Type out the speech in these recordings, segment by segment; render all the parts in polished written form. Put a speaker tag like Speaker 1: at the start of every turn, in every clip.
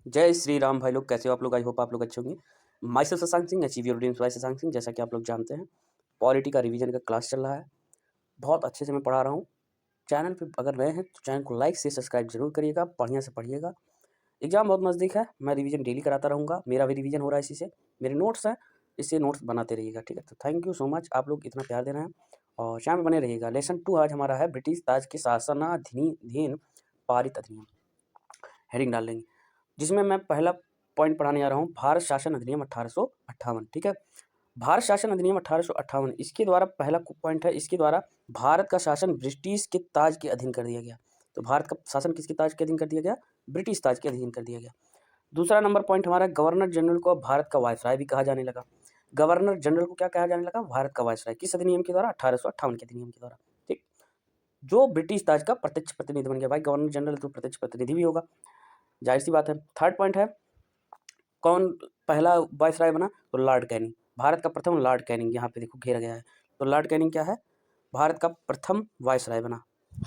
Speaker 1: जय श्री राम भाई लोग, कैसे हो आप लोग? आई होप आप लोग अच्छे होंगे। Myself Shashank Singh, achieve your dreams by Shashank Singh. जैसा कि आप लोग जानते हैं, पॉलिटी का रिवीजन का क्लास चल रहा है। बहुत अच्छे से मैं पढ़ा रहा हूँ। चैनल पे अगर नए हैं तो चैनल को लाइक से सब्सक्राइब जरूर करिएगा, बढ़िया से पढ़िएगा। एग्जाम बहुत नज़दीक है, मैं रिवीजन डेली कराता रहूँगा। मेरा भी रिवीजन हो रहा है इसी से, मेरे नोट्स हैं, इससे नोट्स बनाते रहिएगा, ठीक है। तो थैंक यू सो मच, आप लोग इतना प्यार दे रहे हैं और चैनल बने रहिएगा। लेसन 2 आज हमारा है ब्रिटिश ताज के शासनाधीन पारित अधिनियम। हेडिंग डाल लेंगे, जिसमें मैं पहला पॉइंट पढ़ाने जा रहा हूँ, भारत शासन अधिनियम 1858, ठीक है। भारत शासन अधिनियम 1858, इसके द्वारा पहला पॉइंट है, इसके द्वारा भारत का शासन ब्रिटिश के ताज के अधीन कर दिया गया। तो भारत का शासन किसके ताज के अधीन कर दिया गया? ब्रिटिश ताज के अधीन कर दिया गया। दूसरा नंबर पॉइंट हमारा, गवर्नर जनरल को भारत का वायसराय भी कहा जाने लगा। गवर्नर जनरल को क्या कहा जाने लगा? भारत का वायसराय। किस अधिनियम के द्वारा? 1858 के अधिनियम के द्वारा, ठीक। जो ब्रिटिश ताज का प्रत्यक्ष प्रतिनिधि बन गया। भाई गवर्नर जनरल तो प्रत्यक्ष प्रतिनिधि भी होगा, जाहिर सी बात है। थर्ड पॉइंट है, कौन पहला वायसराय बना? तो लॉर्ड कैनिंग, भारत का प्रथम लॉर्ड कैनिंग। यहाँ पे देखो घेरा गया है, तो लॉर्ड कैनिंग क्या है? भारत का प्रथम वायसराय बना,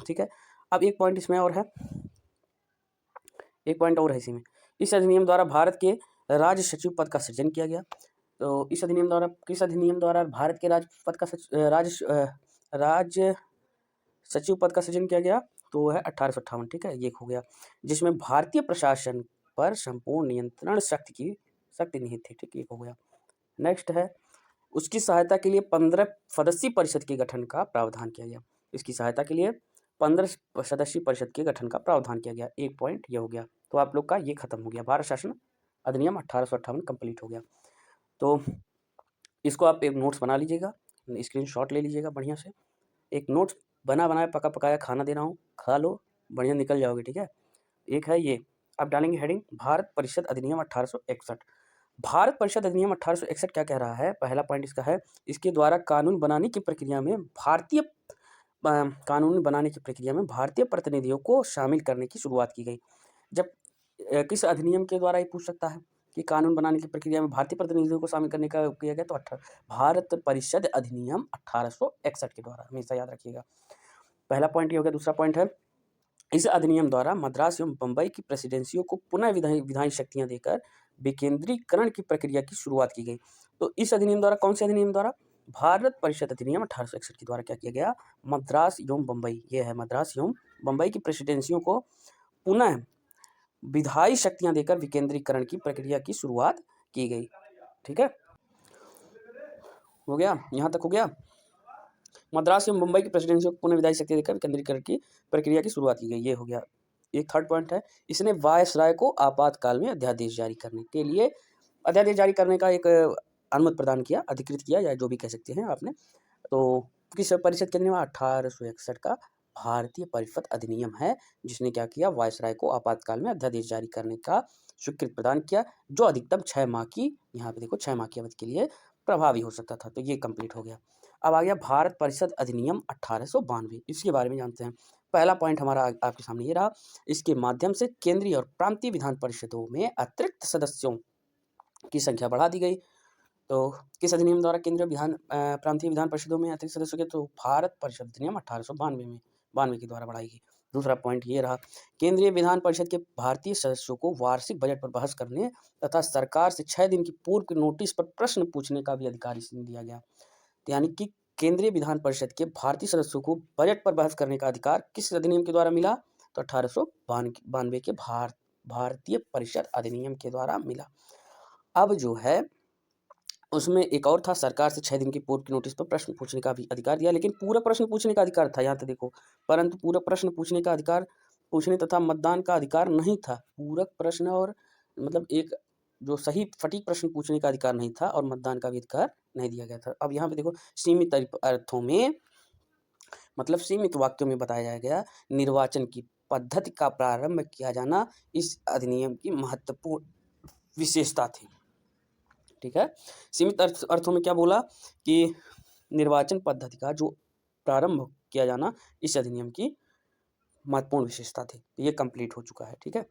Speaker 1: ठीक है। अब एक पॉइंट इसमें और है, एक पॉइंट और है इसी में। इस अधिनियम द्वारा भारत के राज सचिव पद का सृजन किया गया। तो इस अधिनियम द्वारा, किस अधिनियम द्वारा भारत के राज पद का राज सचिव पद का सृजन किया गया? तो है 1858, ठीक है। ये हो गया, जिसमें भारतीय प्रशासन पर संपूर्ण नियंत्रण शक्ति निहित थी, ठीक। ये हो गया। नेक्स्ट है, उसकी सहायता के लिए 15 सदस्यीय परिषद के गठन का प्रावधान किया गया। इसकी सहायता के लिए 15 सदस्यीय परिषद के गठन का प्रावधान किया गया। एक पॉइंट ये हो गया। तो आप लोग का ये खत्म हो गया, भारत शासन अधिनियम 1858 कंप्लीट हो गया। तो इसको आप एक नोट्स बना लीजिएगा, स्क्रीनशॉट ले लीजिएगा बढ़िया से। एक नोट्स बना बनाया पका पकाया खाना दे रहा हूँ, खा लो, बढ़िया निकल जाओगे, ठीक है। एक है ये, आप डालेंगे हेडिंग भारत परिषद अधिनियम 1861। भारत परिषद अधिनियम 1861 क्या कह रहा है? पहला पॉइंट इसका है, इसके द्वारा कानून बनाने की प्रक्रिया में भारतीय प्रतिनिधियों को शामिल करने की शुरुआत की गई। जब किस अधिनियम के द्वारा ये पूछ सकता है कि कानून बनाने की प्रक्रिया में भारतीय प्रतिनिधियों को शामिल करने का किया गया? तो भारत परिषद अधिनियम 1861 के द्वारा, हमेशा याद रखिएगा। पहला पॉइंट ये हो गया। दूसरा पॉइंट है, इस अधिनियम द्वारा मद्रास एवं बम्बई की प्रेसिडेंसियों को पुनः विधायी शक्तियां देकर विकेंद्रीकरण की प्रक्रिया की शुरुआत की गई। तो इस अधिनियम द्वारा, कौन से अधिनियम द्वारा? भारत परिषद अधिनियम 1861 के द्वारा क्या किया गया? मद्रास एवं बम्बई, ये है मद्रास एवं बम्बई की प्रेसिडेंसियों को पुनः विधायी शक्तियां देकर विकेंद्रीकरण की प्रक्रिया की शुरुआत की गई, ठीक है। हो गया, यहाँ तक हो गया। मद्रास एवं मुंबई की प्रेसिडेंसी को पुनः विधायी शक्ति देकर विकेंद्रीकरण की प्रक्रिया की शुरुआत की गई, ये हो गया। एक थर्ड पॉइंट है, इसने वायसराय को आपातकाल में अध्यादेश जारी करने के लिए, अध्यादेश जारी करने का एक अनुमति प्रदान किया, अधिकृत किया, या जो भी कह सकते हैं आपने। तो किस परिषद के अधिनियम? 1861 का भारतीय परिषद अधिनियम है, जिसने क्या किया? वायसराय को आपातकाल में अध्यादेश जारी करने का स्वीकृति प्रदान किया, जो अधिकतम 6 माह की, यहाँ पे देखो 6 माह की अवधि के लिए प्रभावी हो सकता था। तो ये कंप्लीट हो गया। अब आ गया भारत परिषद अधिनियम 1892, इसके बारे में जानते हैं। पहला पॉइंट हमारा आपके सामने ये रहा, इसके माध्यम से केंद्रीय और प्रांतीय विधान परिषदों में अतिरिक्त सदस्यों की संख्या बढ़ा दी गई। तो किस अधिनियम द्वारा केंद्रीय प्रांतीय विधान परिषदों में अतिरिक्त सदस्यों के? तो भारत परिषद अधिनियम 1892 के द्वारा बढ़ाई गई। दूसरा पॉइंट ये रहा, केंद्रीय विधान परिषद के भारतीय सदस्यों को वार्षिक बजट पर बहस करने तथा सरकार से 6 दिन की पूर्व की नोटिस पर प्रश्न पूछने का भी अधिकार इसमें दिया गया। यानी कि केंद्रीय विधान परिषद के भारतीय सदस्यों को बजट पर बहस करने का अधिकार किस अधिनियम के द्वारा मिला? तो 1892 के भारतीय परिषद अधिनियम के द्वारा मिला। अब जो है उसमें एक और था, सरकार से 6 दिन की पूर्व की नोटिस पर प्रश्न पूछने का भी अधिकार दिया, लेकिन पूरा प्रश्न पूछने का अधिकार था, यहाँ पे देखो, परंतु पूरा प्रश्न पूछने का अधिकार, पूछने तथा मतदान का अधिकार नहीं था। पूरक प्रश्न और मतलब एक जो सही सटीक प्रश्न पूछने का अधिकार नहीं था, और मतदान का भी अधिकार नहीं दिया गया था। अब यहाँ पे देखो, सीमित अर्थों में, मतलब सीमित वाक्यों में बताया गया, निर्वाचन की पद्धति का प्रारंभ किया जाना इस अधिनियम की महत्वपूर्ण विशेषता थी, ठीक है। सीमित अर्थों में क्या बोला कि निर्वाचन पद्धति का जो प्रारंभ किया जाना इस अधिनियम की महत्वपूर्ण विशेषता थी। तो ये कंप्लीट हो चुका है, ठीक है।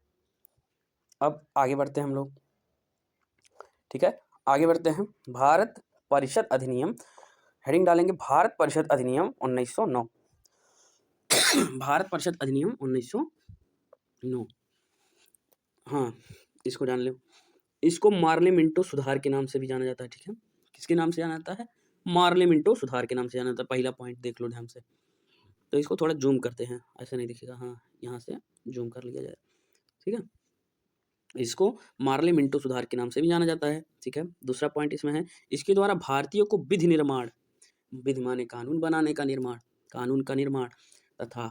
Speaker 1: अब आगे बढ़ते हैं हम लोग, ठीक है। आगे बढ़ते हैं, भारत परिषद अधिनियम, हेडिंग डालेंगे भारत परिषद अधिनियम 1909। भारत परिषद अधिनियम 1909, हाँ, इसको जान लो। इसको मार्ले मिंटो सुधार के नाम से भी जाना जाता है, ठीक है। किसके नाम से जाना जाता है? मार्ले मिंटो सुधार के नाम से जाना जाता है। पहला पॉइंट देख लो ध्यान से। तो इसको थोड़ा जूम करते हैं, ऐसा नहीं दिखेगा, हाँ यहाँ से जूम कर लिया जाए, ठीक है। इसको मार्ले मिंटो सुधार के नाम से भी जाना जाता है, ठीक है। दूसरा पॉइंट इसमें है, इसके द्वारा भारतीयों को विधि निर्माण, विधि माने कानून बनाने का निर्माण, कानून का निर्माण तथा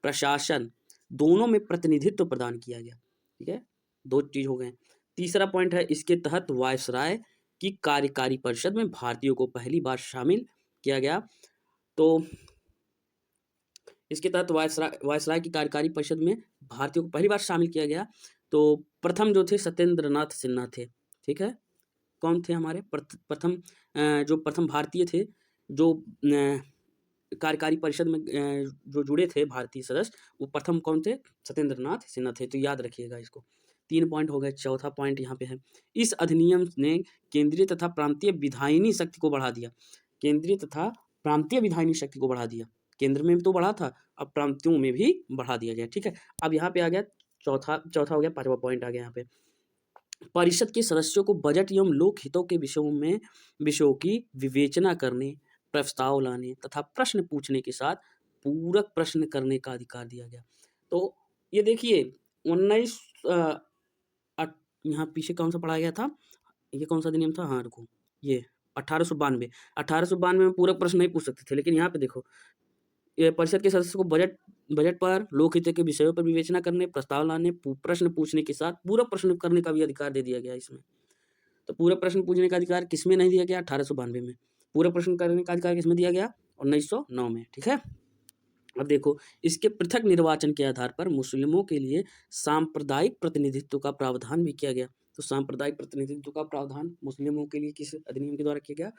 Speaker 1: प्रशासन दोनों में प्रतिनिधित्व प्रदान किया गया, ठीक है। दो चीज हो गए। तीसरा पॉइंट है, इसके तहत वायसराय की कार्यकारी परिषद में भारतीयों को पहली बार शामिल किया गया। तो इसके तहत वायसराय की कार्यकारी परिषद में भारतीयों को पहली बार शामिल किया गया। तो प्रथम जो थे सत्येंद्र नाथ सिन्हा थे, ठीक है। कौन थे हमारे प्रथम जो प्रथम भारतीय थे जो कार्यकारी परिषद में जो जुड़े थे भारतीय सदस्य, वो प्रथम कौन थे? सत्येंद्र नाथ सिन्हा थे। तो याद रखिएगा इसको। 3 पॉइंट हो गए। चौथा पॉइंट यहाँ पे है, इस अधिनियम ने केंद्रीय तथा प्रांतीय विधायिनी शक्ति को बढ़ा दिया। केंद्रीय तथा प्रांतीय विधायिनी शक्ति को बढ़ा दिया। केंद्र में तो बढ़ा था, अब प्रांतियों में भी बढ़ा दिया गया, ठीक है। अब यहाँ पे आ गया चौथा हो गया, 5वां पॉइंट आ गया यहाँ पे। परिषद के सदस्यों को बजट एवं लोक हितों के विषयों की विवेचना करने, प्रस्ताव लाने तथा प्रश्न पूछने के साथ पूरक प्रश्न करने का अधिकार दिया गया। तो ये देखिए 19 यहाँ पीछे कौन सा पढ़ाया गया था, ये कौन सा अधिनियम था, हाँ रुको, ये 1892 में पूरक प्रश्न नहीं पूछ सकते थे, लेकिन यहाँ पे देखो, ये परिषद के सदस्यों को बजट पर लोक हित के विषयों पर विवेचना करने, प्रस्ताव लाने, प्रश्न पूछने के साथ पूरक प्रश्न करने का भी अधिकार दे दिया गया इसमें। तो पूरक प्रश्न पूछने का अधिकार किसमें नहीं दिया गया? 1892 में। पूरक प्रश्न करने का अधिकार किसमें दिया गया? 1909 में, ठीक है। अब देखो, इसके पृथक निर्वाचन के आधार पर मुस्लिमों के लिए सांप्रदायिक प्रतिनिधित्व का प्रावधान भी किया गया। तो सांप्रदायिक प्रतिनिधित्व का प्रावधान मुस्लिमों के लिए किस अधिनियम के द्वारा किया गया?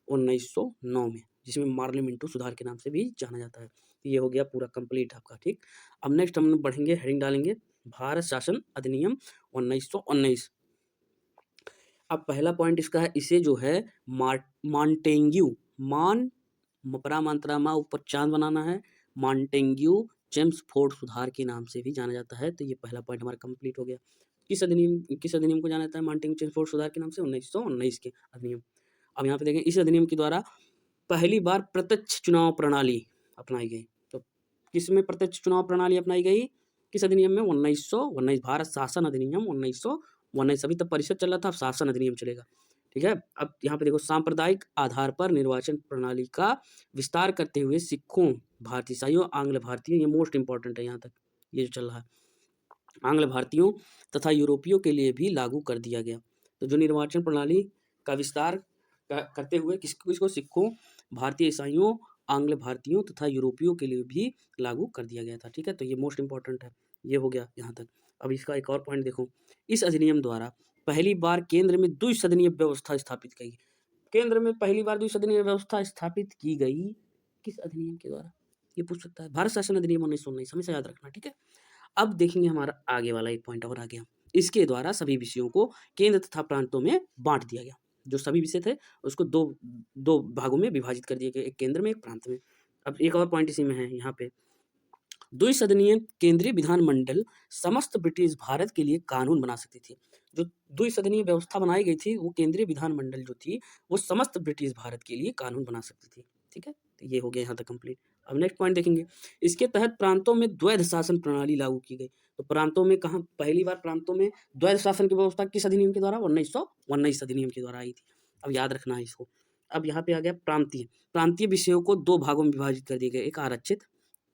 Speaker 1: 1909 में, जिसमें मार्ले मिंटो सुधार के नाम से भी जाना जाता है। ये हो गया पूरा कंप्लीट आपका, ठीक। अब नेक्स्ट हम बढ़ेंगे, हेडिंग डालेंगे भारत शासन अधिनियम 1919। अब पहला पॉइंट इसका है, इसे जो है मॉन्टेग्यू, मपरा मात्रा मा ऊपर चांद बनाना है, मॉन्टेग्यू चेम्सफोर्ड सुधार के नाम से भी जाना जाता है। तो ये पहला पॉइंट हमारा कंप्लीट हो गया। किस अधिनियम को जाना जाता है मॉन्टेग्यू चेम्सफोर्ड सुधार के नाम से? 1919 के अधिनियम। अब यहाँ पे देखें, इस अधिनियम के द्वारा पहली बार प्रत्यक्ष चुनाव प्रणाली अपनाई गई। तो किसमें प्रत्यक्ष चुनाव प्रणाली अपनाई गई? किस अधिनियम में? 1919, भारत शासन अधिनियम 1919। अभी तक परिषद चल रहा था, अब शासन अधिनियम चलेगा, ठीक है। अब यहाँ पे देखो, सांप्रदायिक आधार पर निर्वाचन प्रणाली का विस्तार करते हुए सिखों, भारतीय ईसाइयों, आंग्ल भारतीयों, ये मोस्ट इंपॉर्टेंट है यहाँ तक ये जो चल रहा है, आंग्ल भारतीयों तथा यूरोपियों के लिए भी लागू कर दिया गया। तो जो निर्वाचन प्रणाली का विस्तार करते हुए किसको? सिखों, भारतीय ईसाइयों, आंग्ल भारतीयों तथा यूरोपियों के लिए भी लागू कर दिया गया था, ठीक है। तो ये मोस्ट इंपॉर्टेंट है, ये हो गया यहाँ तक। अब इसका एक और पॉइंट देखो, इस अधिनियम द्वारा पहली बार केंद्र में द्विसदनीय व्यवस्था स्थापित की गई। केंद्र में पहली बार द्विसदनीय व्यवस्था स्थापित की गई किस अधिनियम के द्वारा? ये पूछ सकता है, भारत शासन अधिनियम 1919, हमेशा याद रखना, ठीक है। अब देखेंगे हमारा आगे वाला एक पॉइंट और आ गया, इसके द्वारा सभी विषयों को केंद्र तथा प्रांतों में बांट दिया गया। जो सभी विषय थे उसको दो भागों में विभाजित कर दिया गया, एक केंद्र में, एक प्रांत में। अब एक और पॉइंट इसी में है, यहाँ पे द्विसदनीय केंद्रीय विधानमंडल समस्त ब्रिटिश भारत के लिए कानून बना सकती थी। जो द्विसदनीय व्यवस्था बनाई गई थी, वो केंद्रीय विधानमंडल जो थी, वो समस्त ब्रिटिश भारत के लिए कानून बना सकती थी, ठीक है। तो ये हो गया यहाँ तक कंप्लीट। अब नेक्स्ट पॉइंट देखेंगे, इसके तहत प्रांतों में द्वैध शासन प्रणाली लागू की गई। तो प्रांतों में कहाँ पहली बार प्रांतों में द्वैध शासन की व्यवस्था किस अधिनियम के द्वारा? 1919 अधिनियम के द्वारा आई थी। अब याद रखना है इसको। अब यहाँ पे आ गया प्रांतीय विषयों को दो भागों में विभाजित कर दिए गए, एक आरक्षित,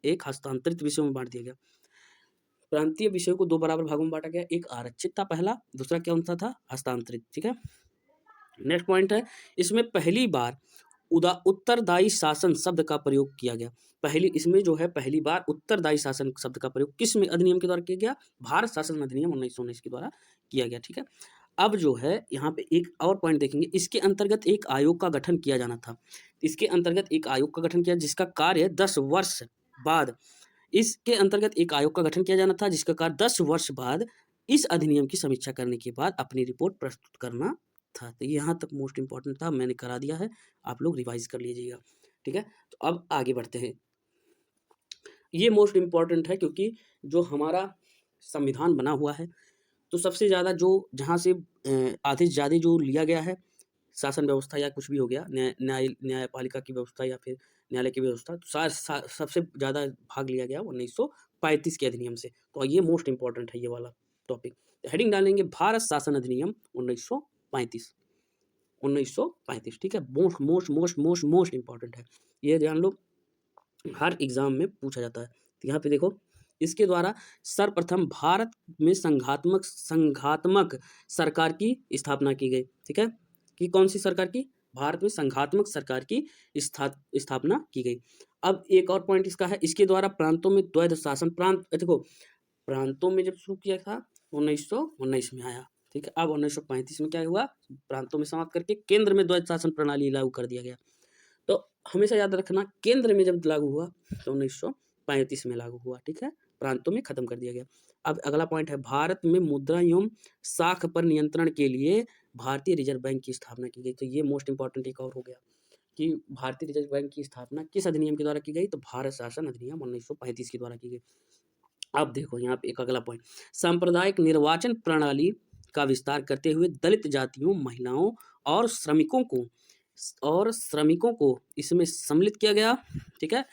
Speaker 1: एक हस्तांतरित विषयों में बांट दिया गया। प्रांतीय विषयों को दो बराबर भागों में बांटा गया, एक आरक्षित था पहला, दूसरा कौन सा था? हस्तांतरित, ठीक है। नेक्स्ट पॉइंट है, इसमें पहली बार उत्तरदायी शासन शब्द का प्रयोग किया गया। इसमें जो है पहली बार उत्तरदायी शासन शब्द का प्रयोग किस में अधिनियम के द्वारा किया गया? भारत शासन अधिनियम 1919 के द्वारा किया गया, ठीक है। अब जो है यहाँ पे एक और पॉइंट देखेंगे, इसके अंतर्गत एक आयोग का गठन किया जाना था। इसके अंतर्गत एक आयोग का गठन किया, जिसका कार्य 10 वर्ष बाद, इसके अंतर्गत एक आयोग का गठन किया जाना था, जिसका कार्य 10 वर्ष बाद इस अधिनियम की समीक्षा करने के बाद अपनी रिपोर्ट प्रस्तुत करना था। तो यहाँ तक मोस्ट इंपॉर्टेंट था, मैंने करा दिया है, आप लोग रिवाइज कर लीजिएगा, ठीक है। तो अब आगे बढ़ते हैं। ये मोस्ट इंपॉर्टेंट है क्योंकि जो हमारा संविधान बना हुआ है, तो सबसे ज़्यादा जो जहाँ से आधे से ज़्यादा जो लिया गया है शासन व्यवस्था या कुछ भी हो गया, न्यायपालिका की व्यवस्था या फिर न्यायालय की व्यवस्था, तो सबसे ज़्यादा भाग लिया गया 1935 के अधिनियम से। तो ये मोस्ट इम्पोर्टेंट है ये वाला टॉपिक। हेडिंग डालेंगे भारत शासन अधिनियम 1935। 1935 ठीक है, most most most most most important है, ये ध्यान लो, हर एग्जाम में पूछा जाता है। तो यहाँ पे देखो, इसके द्वारा सर्वप्रथम भारत में संघात्मक सरकार की स्थापना की गई। ठीक है, कि कौन सी सरकार की? भारत में संघात्मक सरकार की स्थापना की गई। अब एक और पॉइंट इसका है, इसके द्वारा प्रांतों में द्वैध शासन, देखो प्रांतों में जब शुरू किया था 1919 में आया। ठीक है, अब 1935 में क्या हुआ, प्रांतों में समाप्त करके केंद्र में द्वैध शासन प्रणाली लागू कर दिया गया। तो हमेशा याद रखना, केंद्र में जब लागू हुआ तो 1935 में लागू हुआ। ठीक है, प्रांतों में खत्म कर दिया गया। अब अगला पॉइंट है, भारत में मुद्रा एवं साख पर नियंत्रण के लिए भारतीय रिजर्व बैंक की स्थापना की गई। तो ये मोस्ट इंपॉर्टेंट एक और हो गया कि भारतीय रिजर्व बैंक की स्थापना किस अधिनियम के द्वारा की गई? तो भारत शासन अधिनियम 1935 के द्वारा की गई। अब देखो यहाँ पे एक अगला पॉइंट, सांप्रदायिक निर्वाचन प्रणाली का विस्तार करते हुए दलित जातियों, महिलाओं और श्रमिकों को इसमें सम्मिलित किया गया। ठीक है,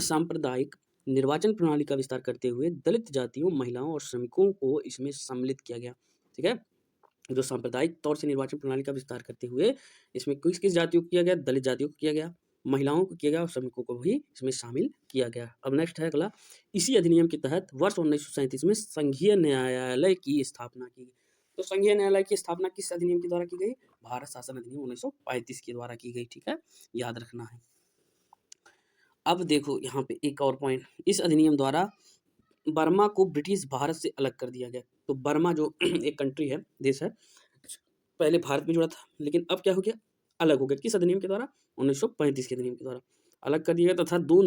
Speaker 1: सांप्रदायिक निर्वाचन प्रणाली का विस्तार करते हुए दलित जातियों, महिलाओं और श्रमिकों को इसमें सम्मिलित किया गया। ठीक है, जो सांप्रदायिक तौर से निर्वाचन प्रणाली का विस्तार करते हुए इसमें किस किस जातियों को किया गया? दलित जातियों को किया गया, महिलाओं को किया गया और श्रमिकों को भी इसमें शामिल किया गया। अब नेक्स्ट है अगला, इसी अधिनियम के तहत वर्ष 1937 में संघीय न्यायालय की स्थापना की गई। तो संघीय न्यायालय की स्थापना किस अधिनियम के द्वारा की गई? भारत शासन अधिनियम 1935 के द्वारा की गई। ठीक है, याद रखना है। अब देखो यहाँ पे एक और पॉइंट, इस अधिनियम द्वारा बर्मा को ब्रिटिश भारत से अलग कर दिया गया। तो बर्मा जो एक कंट्री है, देश है, पहले भारत में जुड़ा था, लेकिन अब क्या हो गया? अलग हो गया। किस अधिनियम के द्वारा? 1935 के अधिनियम के द्वारा अलग कर दिया गया, तथा दो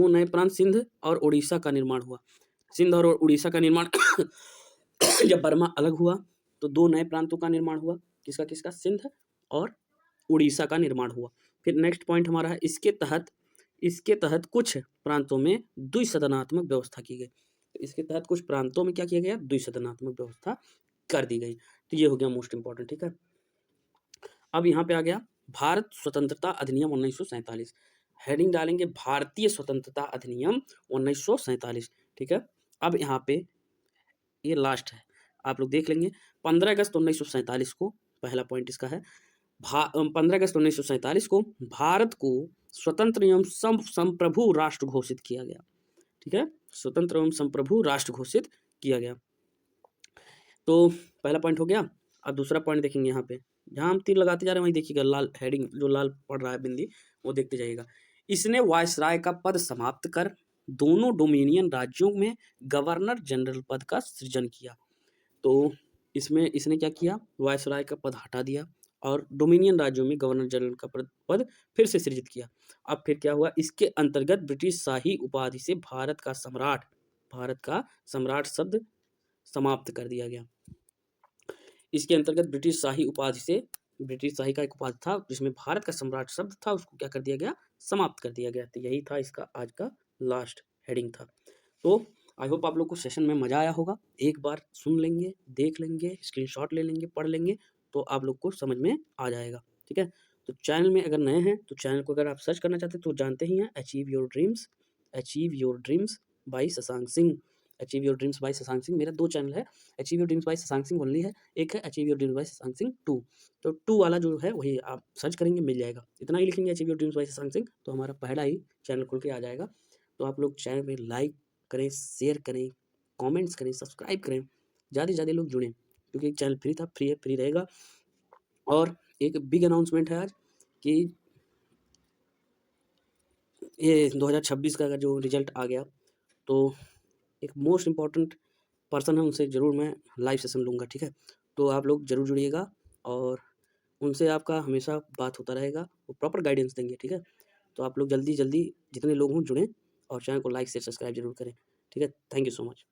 Speaker 1: नए प्रांत सिंध और उड़ीसा का निर्माण हुआ। सिंध और उड़ीसा का निर्माण जब बर्मा अलग हुआ तो दो नए प्रांतों का निर्माण हुआ। किसका किसका? सिंध और उड़ीसा का निर्माण हुआ। फिर नेक्स्ट पॉइंट हमारा है, इसके तहत कुछ प्रांतों में द्विसदनात्मक व्यवस्था की गई। इसके तहत कुछ प्रांतों में क्या किया गया? द्विसदनात्मक व्यवस्था कर दी गई। तो ये हो गया मोस्ट इंपॉर्टेंट। ठीक है, अब यहाँ पे आ गया भारत स्वतंत्रता अधिनियम 1947। हेडिंग डालेंगे भारतीय स्वतंत्रता अधिनियम 1947। ठीक है, अब यहाँ पे ये लास्ट है, आप लोग देख लेंगे। 15 अगस्त 1947 को, पहला पॉइंट इसका है, 15 अगस्त 1947 को भारत को स्वतंत्र एवं संप्रभु राष्ट्र घोषित किया गया। ठीक है, स्वतंत्र एवं संप्रभु राष्ट्र घोषित किया गया। तो पहला पॉइंट हो गया। अब दूसरा पॉइंट देखेंगे, यहाँ पे जहाँ हम तीर लगाते जा रहे हैं वहीं देखिएगा, लाल हेडिंग जो लाल पड़ रहा है बिंदी, वो देखते जाइएगा। इसने वायसराय का पद समाप्त कर दोनों डोमिनियन राज्यों में गवर्नर जनरल पद का सृजन किया। तो इसमें इसने क्या किया? वायसराय का पद हटा दिया और डोमिनियन राज्यों में गवर्नर जनरल का पद फिर से सृजित किया। अब फिर क्या हुआ? इसके अंतर्गत ब्रिटिश शाही उपाधि से भारत का सम्राट शब्द समाप्त कर दिया गया। इसके अंतर्गत ब्रिटिश शाही का एक उपाधि था जिसमें भारत का सम्राट शब्द था, उसको क्या कर दिया गया? समाप्त कर दिया गया। तो यही था इसका आज का लास्ट हेडिंग था। तो आई होप आप लोग को सेशन में मज़ा आया होगा। एक बार सुन लेंगे, देख लेंगे, स्क्रीनशॉट ले लेंगे, पढ़ लेंगे, तो आप लोग को समझ में आ जाएगा। ठीक है, तो चैनल में अगर नए हैं तो चैनल को अगर आप सर्च करना चाहते हैं तो जानते ही हैं, achieve your dreams by Shashank Singh. Achieve your dreams by Shashank Singh, मेरा 2 चैनल है। Achieve your dreams by Shashank Singh only है, एक है achieve your dreams by Shashank Singh 2। तो 2 वाला जो है वही आप सर्च करेंगे, मिल जाएगा। इतना ही लिखेंगे achieve your dreams by Shashank Singh, तो हमारा पहला ही चैनल खुल के आ जाएगा। तो आप लोग चैनल में लाइक करें, शेयर करें, कमेंट्स करें, सब्सक्राइब करें, ज़्यादा से ज़्यादा लोग जुड़ें, क्योंकि चैनल फ्री था, फ्री है, फ्री रहेगा। और एक बिग अनाउंसमेंट है आज कि ये 2026 का जो रिजल्ट आ गया, तो एक मोस्ट इम्पॉर्टेंट पर्सन है, उनसे ज़रूर मैं लाइव सेशन लूँगा। ठीक है, तो आप लोग ज़रूर जुड़िएगा और उनसे आपका हमेशा बात होता रहेगा, वो प्रॉपर गाइडेंस देंगे। ठीक है, तो आप लोग जल्दी जल्दी जितने लोग हों जुड़ें और चैनल को लाइक शेयर सब्सक्राइब जरूर करें। ठीक है, थैंक यू सो मच।